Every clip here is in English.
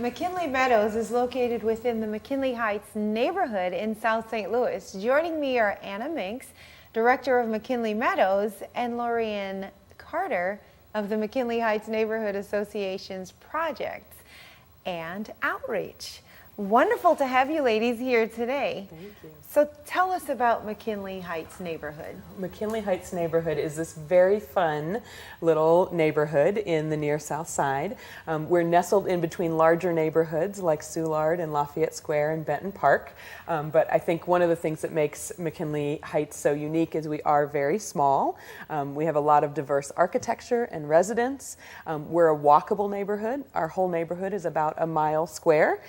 McKinley Meadows is located within the McKinley Heights neighborhood in South St. Louis. Joining me are Minx, Director of McKinley Meadows, and Lorien Carter of the McKinley Heights Neighborhood Association's Projects and Outreach. Wonderful to have you ladies here today. Thank you. So tell us about McKinley Heights neighborhood. McKinley Heights neighborhood is this very fun little neighborhood in the near south side. We're nestled in between larger neighborhoods like Soulard and Lafayette Square and Benton Park. But I think one of the things that makes McKinley Heights so unique is we are very small. We have a lot of diverse architecture and residents. We're a walkable neighborhood. Our whole neighborhood is about a mile square.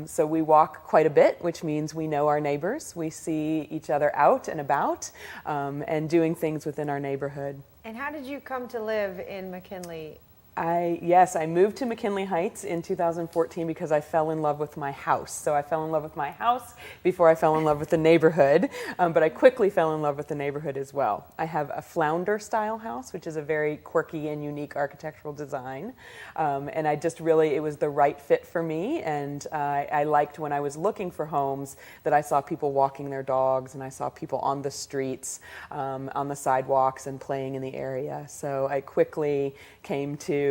So we walk quite a bit, which means we know our neighbors. We see each other out and about and doing things within our neighborhood. And how did you come to live in McKinley? I moved to McKinley Heights in 2014 because I fell in love with my house. So I fell in love with my house before I fell in love with the neighborhood, but I quickly fell in love with the neighborhood as well. I have a flounder style house, which is a very quirky and unique architectural design. And I just really, it was the right fit for me. And I liked when I was looking for homes that I saw people walking their dogs and I saw people on the streets, on the sidewalks and playing in the area. So I quickly came to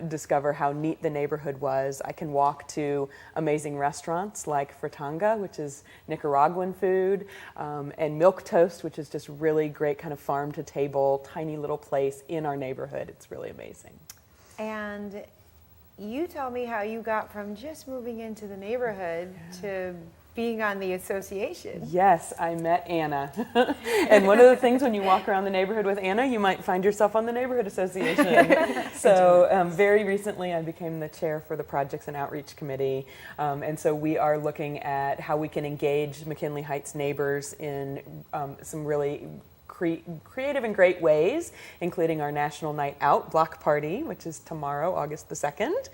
discover how neat the neighborhood was. I can walk to amazing restaurants like Fritanga, which is Nicaraguan food, and Milk Toast, which is just really great kind of farm to table, tiny little place in our neighborhood. It's really amazing. And you tell me how you got from just moving into the neighborhood to being on the association. Yes, I met Anna. And one of the things when you walk around the neighborhood with Anna, you might find yourself on the neighborhood association. So very recently I became the chair for the Projects and Outreach Committee. And so we are looking at how we can engage McKinley Heights neighbors in some really creative and great ways, including our National Night Out block party, which is tomorrow, August the 2nd,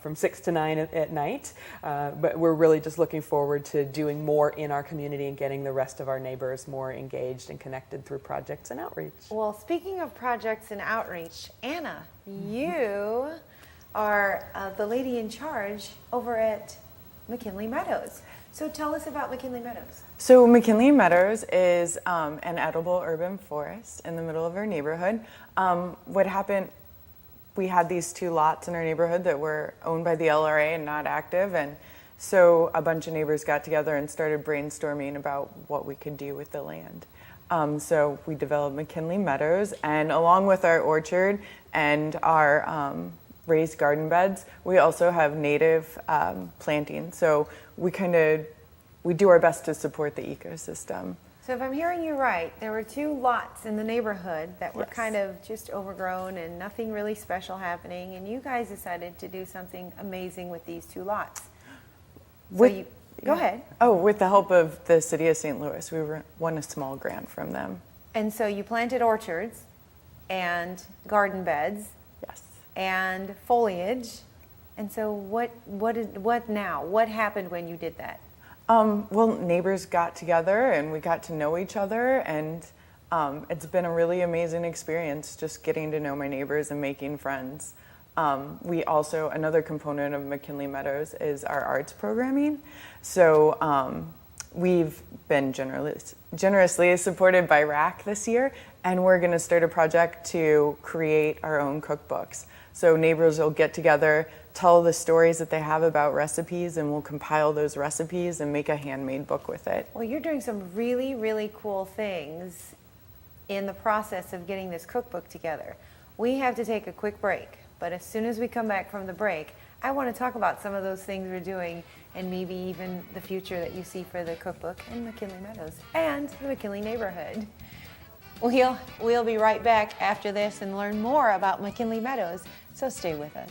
from 6 to 9 at night. But we're really just looking forward to doing more in our community and getting the rest of our neighbors more engaged and connected through projects and outreach. Well, speaking of projects and outreach, Anna, you are the lady in charge over at McKinley Meadows. So tell us about McKinley Meadows. So McKinley Meadows is an edible urban forest in the middle of our neighborhood. What happened, we had these 2 lots in our neighborhood that were owned by the LRA and not active, and so a bunch of neighbors got together and started brainstorming about what we could do with the land. So we developed McKinley Meadows, and along with our orchard and our raised garden beds, we also have native planting. So we do our best to support the ecosystem. So if I'm hearing you right, there were 2 lots in the neighborhood that were kind of just overgrown and nothing really special happening, and you guys decided to do something amazing with these 2 lots. Go ahead. Oh, with the help of the city of St. Louis, we won a small grant from them. And so you planted orchards and garden beds. Yes. And foliage. And so what now? What happened when you did that? Well, neighbors got together and we got to know each other, and it's been a really amazing experience just getting to know my neighbors and making friends. We also, another component of McKinley Meadows is our arts programming. So we've been generously supported by RAC this year, and we're going to start a project to create our own cookbooks. So neighbors will get together, tell the stories that they have about recipes, and we'll compile those recipes and make a handmade book with it. Well, you're doing some really, really cool things in the process of getting this cookbook together. We have to take a quick break, but as soon as we come back from the break, I want to talk about some of those things we're doing and maybe even the future that you see for the cookbook in McKinley Meadows and the McKinley neighborhood. We'll be right back after this and learn more about McKinley Meadows, so stay with us.